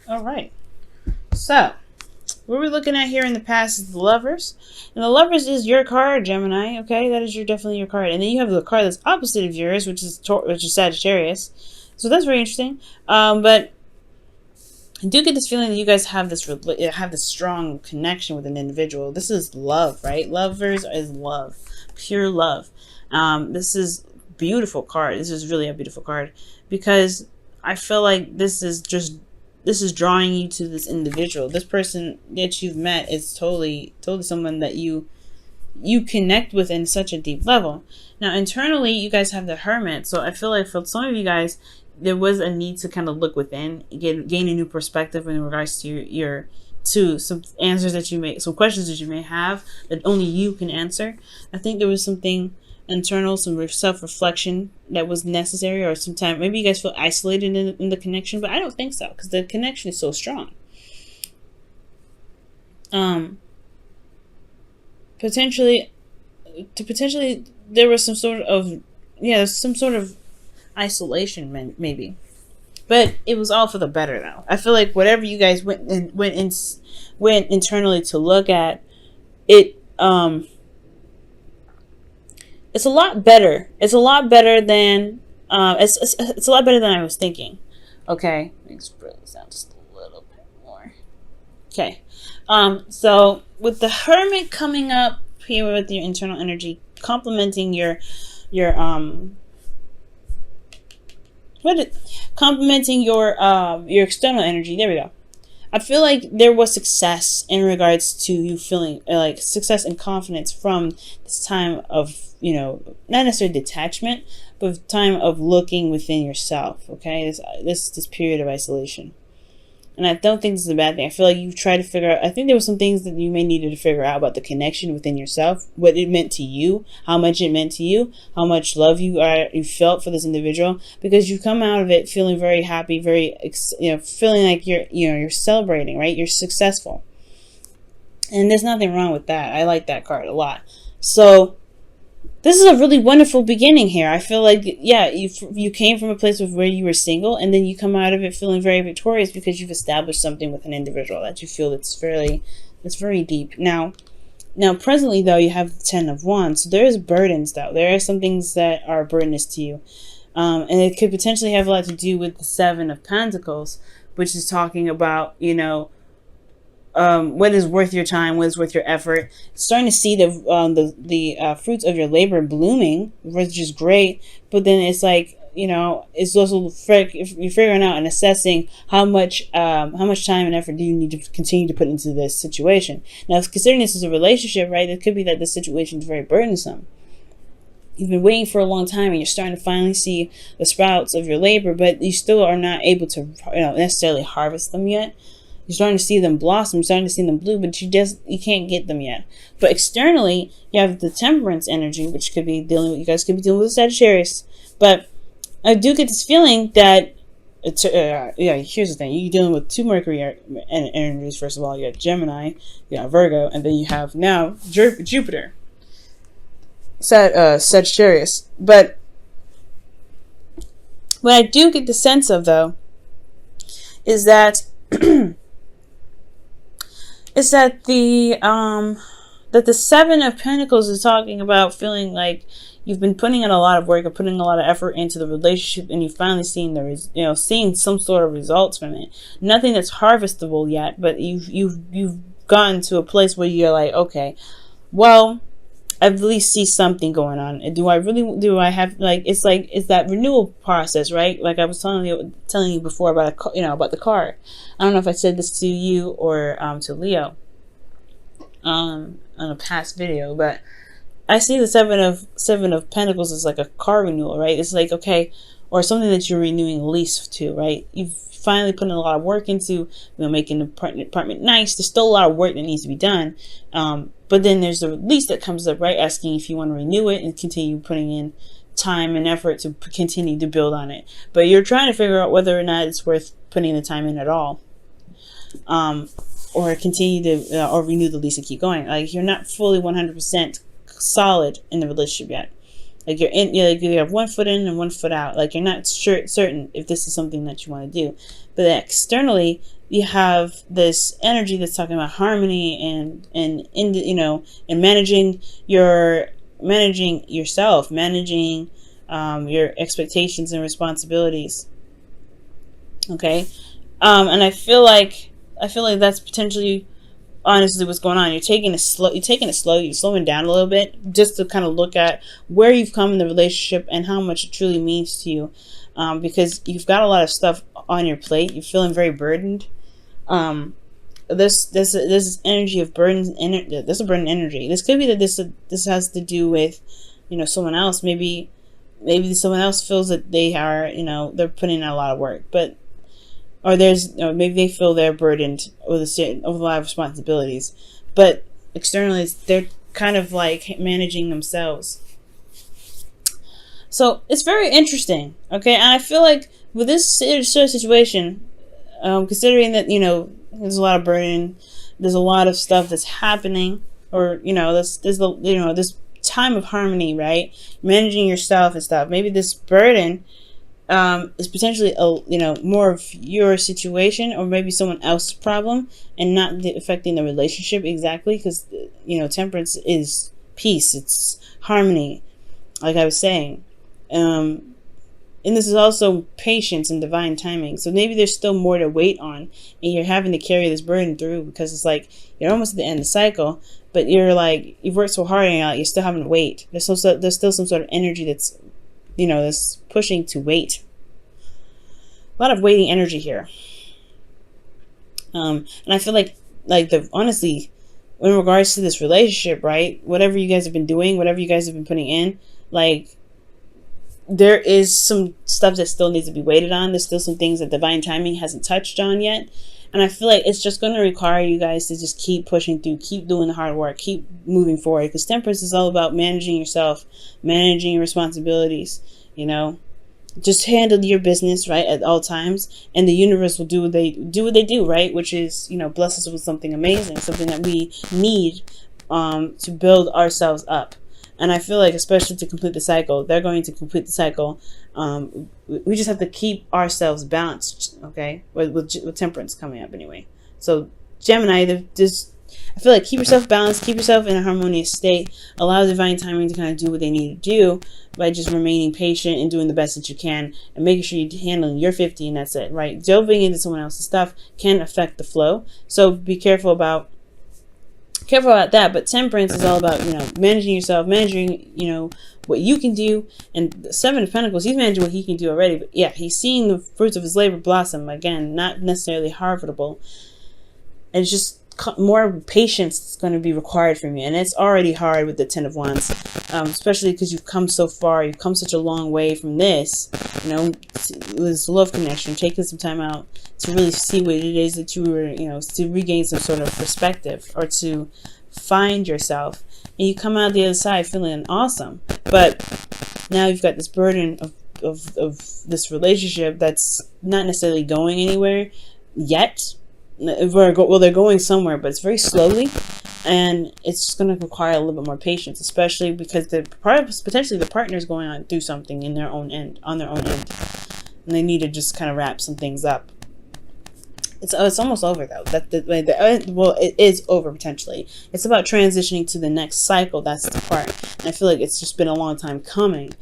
All right. So, what we're looking at here in the past is the Lovers. And the Lovers is your card, Gemini. Okay, that is definitely your card. And then you have the card that's opposite of yours, which is Sagittarius. So that's very interesting. But I do get this feeling that you guys have this strong connection with an individual. This is love, right? Lovers is love, pure love. This is beautiful card. This is really a beautiful card because I feel like this is drawing you to this individual. This person that you've met is totally someone that you connect with in such a deep level. Now internally, you guys have the Hermit, so I feel like for some of you guys, there was a need to kind of look within, gain a new perspective in regards to some answers that you may, some questions that you may have that only you can answer. I think there was something internal, some self-reflection that was necessary, or sometimes maybe you guys feel isolated in the connection, but I don't think so because the connection is so strong. Potentially there was some sort of isolation, maybe, but it was all for the better though. I feel like whatever you guys went internally to look at it, it's a lot better. It's a lot better than it's a lot better than I was thinking. Okay, let's bring this down just a little bit more. Okay, so with the Hermit coming up here with your internal energy, complementing your external energy. There we go. I feel like there was success in regards to you feeling like success and confidence from this time of, not necessarily detachment, but time of looking within yourself. Okay, this period of isolation. And I don't think this is a bad thing. I feel like you try to figure out, I think there were some things that you may needed to figure out about the connection within yourself, what it meant to you, how much it meant to you, how much love you felt for this individual, because you come out of it feeling very happy, feeling like you're celebrating, right? You're successful. And there's nothing wrong with that. I like that card a lot. So this is a really wonderful beginning here. I feel like, yeah, you came from a place of where you were single, and then you come out of it feeling very victorious because you've established something with an individual that you feel that's very deep. Now presently though, you have the 10 of Wands. So there's burdens though. There are some things that are burdens to you, and it could potentially have a lot to do with the 7 of Pentacles, which is talking about what is worth your time, what is worth your effort. Starting to see the fruits of your labor blooming, which is great. But then it's like, it's also you're figuring out and assessing how much time and effort do you need to continue to put into this situation. Now, considering this is a relationship, right? It could be that the situation is very burdensome. You've been waiting for a long time, and you're starting to finally see the sprouts of your labor, but you still are not able to, necessarily harvest them yet. You're starting to see them blossom, starting to see them bloom, but you can't get them yet. But externally, you have the Temperance energy, which could be you guys could be dealing with Sagittarius. But I do get this feeling that, here's the thing. You're dealing with 2 Mercury energies, first of all. You got Gemini, you got Virgo, and then you have now Jupiter. Sagittarius. But what I do get the sense of, though, is that the 7 of Pentacles is talking about feeling like you've been putting in a lot of work and putting a lot of effort into the relationship, and you've finally seen seeing some sort of results from it. Nothing that's harvestable yet, but you've gotten to a place where you're like, okay, well, I at least see something going on. And do I have, it's that renewal process, right? Like I was telling you before about about the car. I don't know if I said this to you or to Leo on a past video, but I see the 7 of Pentacles as like a car renewal, right? It's like, okay, or something that you're renewing a lease to, right? You've finally put in a lot of work into making the apartment nice. There's still a lot of work that needs to be done, but then there's a lease that comes up, right, asking if you want to renew it and continue putting in time and effort to continue to build on it. But you're trying to figure out whether or not it's worth putting the time in at all, or continue to or renew the lease and keep going. Like you're not fully 100% solid in the relationship yet. Like you have 1 foot in and 1 foot out. Like you're not certain if this is something that you want to do. But externally, you have this energy that's talking about harmony and in and managing yourself, managing your expectations and responsibilities. Okay. And I feel like that's potentially honestly what's going on. You're taking it slow, you're slowing down a little bit just to kind of look at where you've come in the relationship and how much it truly means to you. Because you've got a lot of stuff on your plate. You're feeling very burdened. This energy of burden. This is a burden energy. This could be that this has to do with, someone else. Maybe someone else feels that they are, they're putting in a lot of work, but or maybe they feel they're burdened with a lot of responsibilities, but externally they're kind of like managing themselves. So it's very interesting, okay? And I feel like with this sort of situation, considering that there's a lot of burden, there's a lot of stuff that's happening, or there's this time of harmony, right? Managing yourself and stuff. Maybe this burden is potentially more of your situation, or maybe someone else's problem, and not affecting the relationship exactly, because temperance is peace, it's harmony, like I was saying. And this is also patience and divine timing. So maybe there's still more to wait on, and you're having to carry this burden through because it's like you're almost at the end of the cycle, but you've worked so hard and you're still having to wait. There's still some sort of energy that's this pushing to wait. A lot of waiting energy here. And I feel like honestly, in regards to this relationship, right? Whatever you guys have been doing, whatever you guys have been putting in, there is some stuff that still needs to be waited on. There's still some things that divine timing hasn't touched on yet. And I feel like it's just going to require you guys to just keep pushing through, keep doing the hard work, keep moving forward. Because temperance is all about managing yourself, managing your responsibilities, Just handle your business, right, at all times. And the universe will do what they do, right? Which is, bless us with something amazing, something that we need to build ourselves up. And I feel like, especially to complete the cycle, they're going to complete the cycle. We just have to keep ourselves balanced, okay? With temperance coming up anyway. So Gemini, I feel like keep yourself balanced, keep yourself in a harmonious state, allow divine timing to kind of do what they need to do by just remaining patient and doing the best that you can and making sure you're handling your 50 and that's it, right? Delving into someone else's stuff can affect the flow. So be careful about that. But temperance is all about managing yourself, managing what you can do. And the Seven of Pentacles, he's managing what he can do already, but yeah, he's seeing the fruits of his labor blossom. Again, not necessarily harvestable. It's just more patience is going to be required from you, and it's already hard with the Ten of Wands, especially because you've come so far, you've come such a long way from this, this love connection, taking some time out to really see what it is that you were, to regain some sort of perspective or to find yourself, and you come out the other side feeling awesome. But now you've got this burden of this relationship that's not necessarily going anywhere yet. Well, they're going somewhere, but it's very slowly, and it's just going to require a little bit more patience, especially because potentially the partner's going on through something on their own end, and they need to just kind of wrap some things up. It's almost over though. It is over potentially. It's about transitioning to the next cycle. That's the part, and I feel like it's just been a long time coming.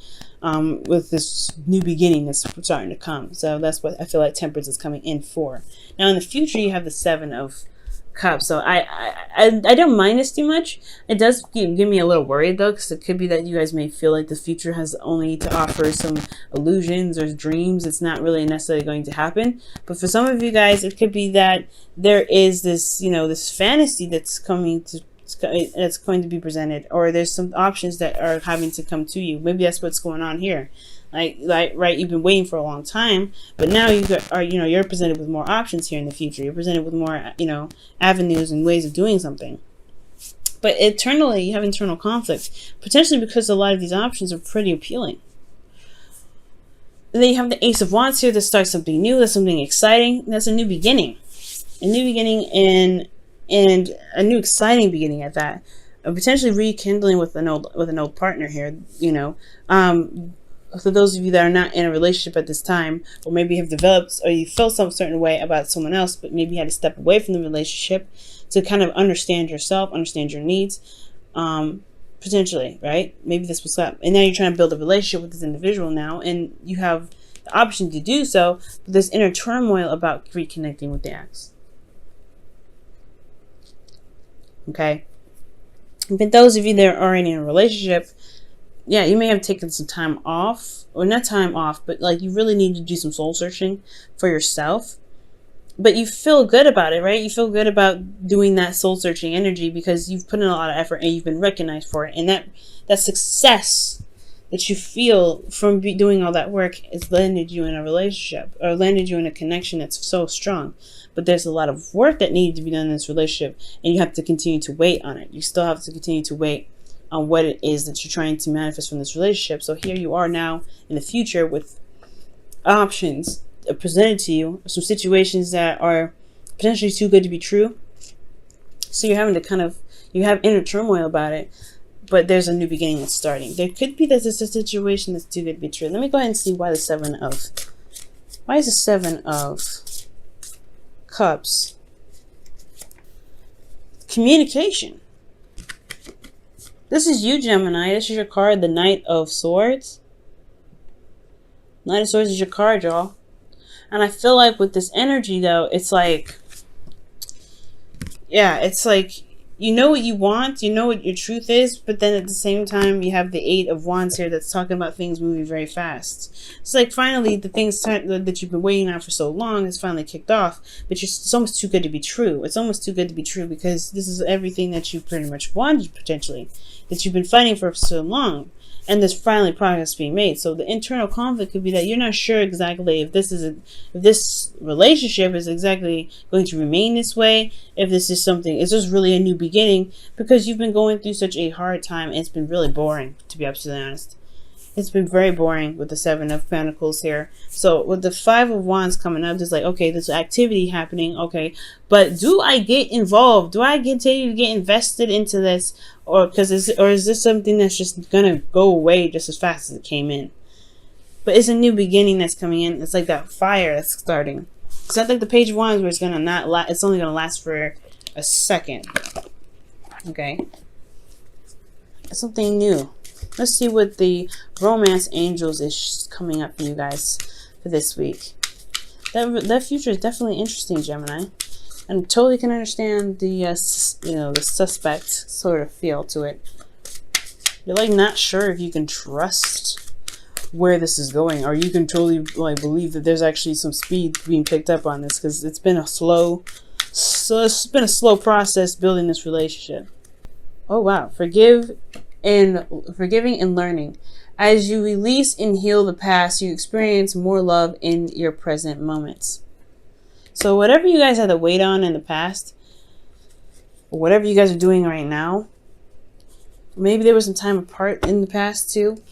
With this new beginning that's starting to come. So that's what I feel like temperance is coming in for. Now in the future, you have the Seven of Cups. So I don't mind this too much. It does give me a little worried though, because it could be that you guys may feel like the future has only to offer some illusions or dreams. It's not really necessarily going to happen. But for some of you guys, it could be that there is this, this fantasy that's going to be presented, or there's some options that are having to come to you. Maybe that's what's going on here. Right, you've been waiting for a long time, but now you're presented with more options here in the future. You're presented with more, avenues and ways of doing something. But internally, you have internal conflict, potentially because a lot of these options are pretty appealing. And then you have the Ace of Wands here to start something new. That's something exciting. That's a new beginning. And a new exciting beginning at that, potentially rekindling with an old partner here. for those of you that are not in a relationship at this time, or maybe have developed or you felt some certain way about someone else, but maybe you had to step away from the relationship to kind of understand yourself, understand your needs, potentially, right? Maybe this was up, and now you're trying to build a relationship with this individual now, and you have the option to do so, but there's inner turmoil about reconnecting with the ex. Okay? But those of you that are already in a relationship, yeah, you may have taken some time off, or not time off, but like you really need to do some soul searching for yourself. But you feel good about it, right? You feel good about doing that soul searching energy because you've put in a lot of effort and you've been recognized for it. And that success that you feel from doing all that work has landed you in a relationship or landed you in a connection that's so strong. But there's a lot of work that needs to be done in this relationship, and you have to continue to wait on it. You still have to continue to wait on what it is that you're trying to manifest from this relationship. So here you are now in the future with options presented to you, some situations that are potentially too good to be true. So you're having to you have inner turmoil about it, but there's a new beginning that's starting. There could be that there's a situation that's too good to be true. Let me go ahead and see why is the Seven of Cups? Communication. This is you, Gemini. This is your card, the Knight of Swords. Knight of Swords is your card, y'all. And I feel like with this energy, though, it's like, yeah, it's like, you know what you want, you know what your truth is, but then at the same time, you have the Eight of Wands here that's talking about things moving very fast. It's like finally the things that you've been waiting on for so long has finally kicked off, but it's almost too good to be true. It's almost too good to be true because this is everything that you pretty much wanted, potentially, that you've been fighting for so long. And there's finally progress being made. So the internal conflict could be that you're not sure exactly if this relationship is exactly going to remain this way. If this is something, it's just really a new beginning because you've been going through such a hard time. And it's been really boring, to be absolutely honest. It's been very boring with the Seven of Pentacles here. So with the Five of Wands coming up, it's like, okay, there's activity happening. Okay, but do I get involved? Do I continue to get invested into this? Or is this something that's just gonna go away just as fast as it came in? But it's a new beginning that's coming in. It's like that fire that's starting. It's not like the Page of Wands where it's gonna not last. It's only gonna last for a second. Okay, it's something new. Let's see what the Romance Angels is coming up for you guys for this week. That future is definitely interesting, Gemini. And totally can understand the the suspect sort of feel to it. You're like not sure if you can trust where this is going, or you can totally like believe that there's actually some speed being picked up on this because it's been a slow process building this relationship. Oh wow, forgiving and learning. As you release and heal the past, you experience more love in your present moments. So whatever you guys had to wait on in the past, or whatever you guys are doing right now, maybe there was some time apart in the past too.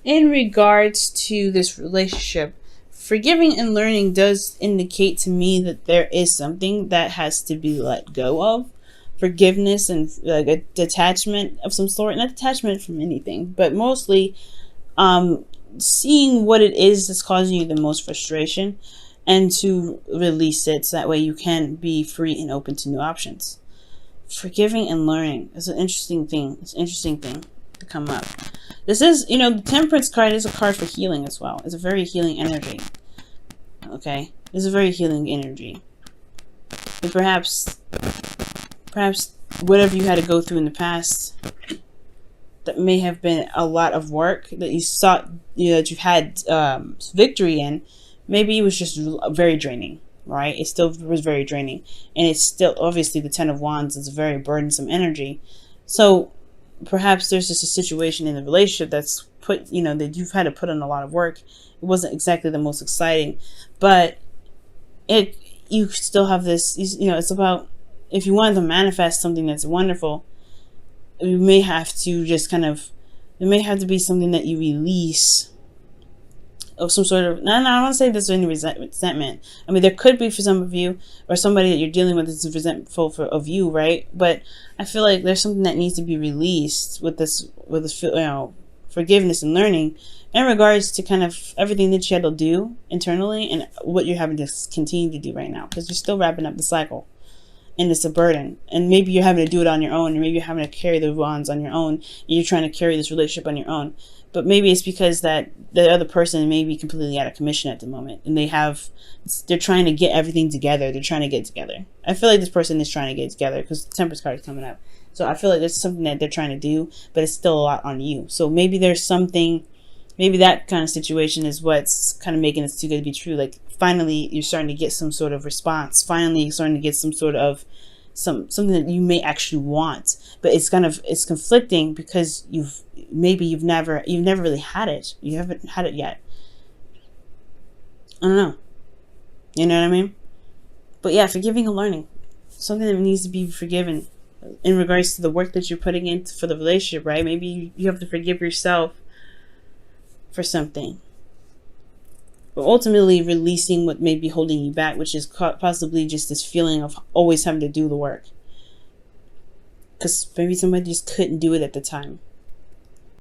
In regards to this relationship, forgiving and learning does indicate to me that there is something that has to be let go of. Forgiveness and like a detachment of some sort, not detachment from anything, but mostly seeing what it is that's causing you the most frustration and to release it so that way you can be free and open to new options. Forgiving and learning is an interesting thing. It's an interesting thing to come up. This is, the Temperance card is a card for healing as well. It's a very healing energy. Okay? It's a very healing energy. And perhaps whatever you had to go through in the past that may have been a lot of work that you sought, that you had victory in, maybe it was just very draining, right? It still was very draining. And it's still, obviously, the Ten of Wands is a very burdensome energy. So perhaps there's just a situation in the relationship that's that you've had to put in a lot of work. It wasn't exactly the most exciting, but you still have this, it's about, if you wanted to manifest something that's wonderful, you may have to just it may have to be something that you release of some sort of, I don't want to say there's any resentment. I mean, there could be for some of you, or somebody that you're dealing with is resentful of you, right? But I feel like there's something that needs to be released with this, forgiveness and learning in regards to kind of everything that you had to do internally and what you're having to continue to do right now, because you're still wrapping up the cycle and it's a burden, and maybe you're having to do it on your own, and maybe you're having to carry the wands on your own, and you're trying to carry this relationship on your own. But maybe it's because that the other person may be completely out of commission at the moment, and they're trying to get everything together. They're trying to get together. I feel like this person is trying to get together because the Temperance card is coming up. So I feel like there's something that they're trying to do, but it's still a lot on you. So maybe there's something, maybe that kind of situation is what's kind of making this too good to be true. Like finally you're starting to get some sort of response. Finally you're starting to get some sort of something that you may actually want, but it's conflicting because you've never really had it. You haven't had it yet. I don't know. You know what I mean? But yeah, forgiving and learning. Something that needs to be forgiven in regards to the work that you're putting in for the relationship, right? Maybe you have to forgive yourself for something. But ultimately releasing what may be holding you back, which is possibly just this feeling of always having to do the work. Because maybe somebody just couldn't do it at the time.